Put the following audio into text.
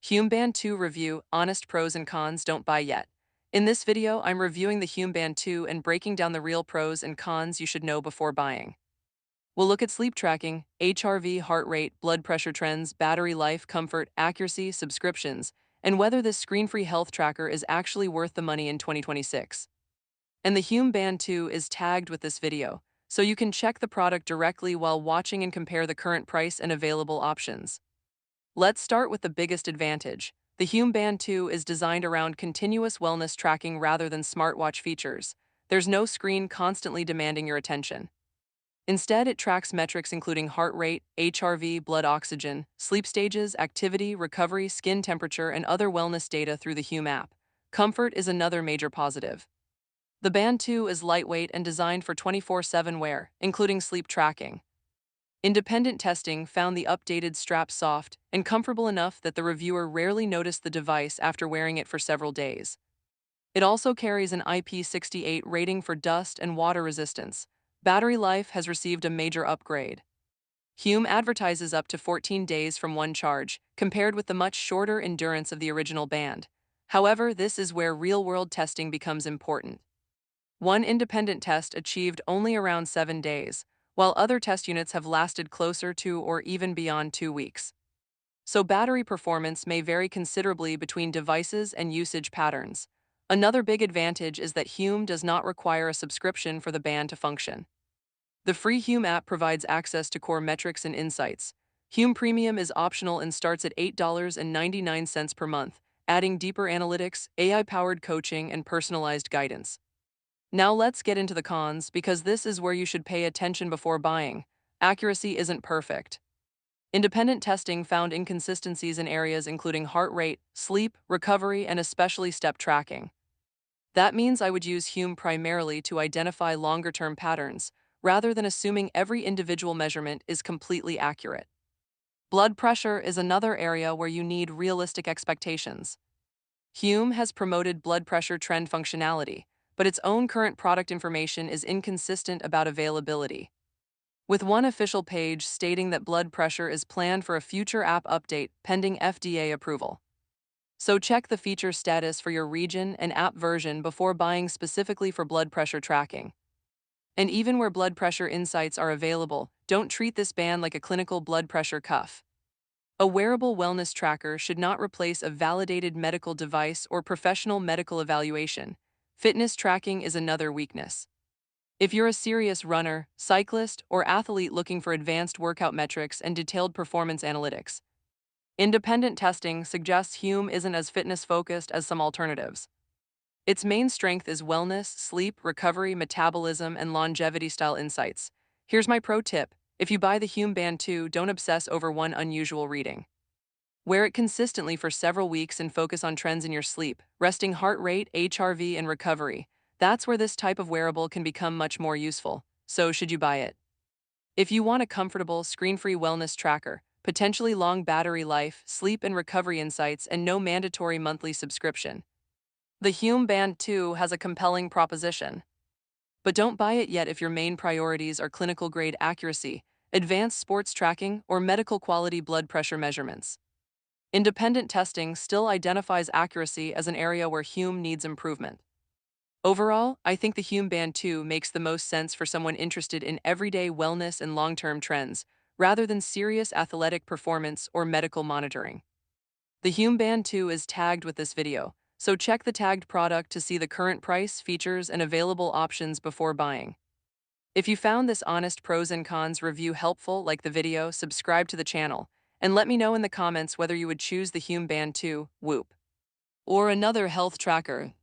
Hume Band 2 review, honest pros and cons, don't buy yet. In this video, I'm reviewing the Hume Band 2 and breaking down the real pros and cons you should know before buying. We'll look at sleep tracking, HRV, heart rate, blood pressure trends, battery life, comfort, accuracy, subscriptions, and whether this screen-free health tracker is actually worth the money in 2026. And the Hume Band 2 is tagged with this video, so you can check the product directly while watching and compare the current price and available options. Let's start with the biggest advantage. The Hume Band 2 is designed around continuous wellness tracking rather than smartwatch features. There's no screen constantly demanding your attention. Instead, it tracks metrics including heart rate, HRV, blood oxygen, sleep stages, activity, recovery, skin temperature, and other wellness data through the Hume app. Comfort is another major positive. The Band 2 is lightweight and designed for 24/7 wear, including sleep tracking. Independent testing found the updated strap soft and comfortable enough that the reviewer rarely noticed the device after wearing it for several days. It also carries an IP68 rating for dust and water resistance. Battery life has received a major upgrade. Hume advertises up to 14 days from one charge, compared with the much shorter endurance of the original band. However, this is where real-world testing becomes important. One independent test achieved only around 7 days, while other test units have lasted closer to or even beyond 2 weeks. So battery performance may vary considerably between devices and usage patterns. Another big advantage is that Hume does not require a subscription for the band to function. The free Hume app provides access to core metrics and insights. Hume Premium is optional and starts at $8.99 per month, adding deeper analytics, AI-powered coaching, and personalized guidance. Now let's get into the cons, because this is where you should pay attention before buying. Accuracy isn't perfect. Independent testing found inconsistencies in areas including heart rate, sleep, recovery, and especially step tracking. That means I would use Hume primarily to identify longer-term patterns, rather than assuming every individual measurement is completely accurate. Blood pressure is another area where you need realistic expectations. Hume has promoted blood pressure trend functionality, but its own current product information is inconsistent about availability, with one official page stating that blood pressure is planned for a future app update pending FDA approval. So check the feature status for your region and app version before buying specifically for blood pressure tracking. And even where blood pressure insights are available, don't treat this band like a clinical blood pressure cuff. A wearable wellness tracker should not replace a validated medical device or professional medical evaluation. Fitness tracking is another weakness. If you're a serious runner, cyclist, or athlete looking for advanced workout metrics and detailed performance analytics, independent testing suggests Hume isn't as fitness-focused as some alternatives. Its main strength is wellness, sleep, recovery, metabolism, and longevity-style insights. Here's my pro tip. If you buy the Hume Band 2, don't obsess over one unusual reading. Wear it consistently for several weeks and focus on trends in your sleep, resting heart rate, HRV, and recovery. That's where this type of wearable can become much more useful. So, should you buy it? If you want a comfortable, screen-free wellness tracker, potentially long battery life, sleep and recovery insights, and no mandatory monthly subscription, the Hume Band 2 has a compelling proposition. But don't buy it yet if your main priorities are clinical-grade accuracy, advanced sports tracking, or medical-quality blood pressure measurements. Independent testing still identifies accuracy as an area where Hume needs improvement. Overall, I think the Hume Band 2 makes the most sense for someone interested in everyday wellness and long-term trends, rather than serious athletic performance or medical monitoring. The Hume Band 2 is tagged with this video, so check the tagged product to see the current price, features, and available options before buying. If you found this honest pros and cons review helpful, like the video, subscribe to the channel, and let me know in the comments whether you would choose the Hume Band 2, Whoop, or another health tracker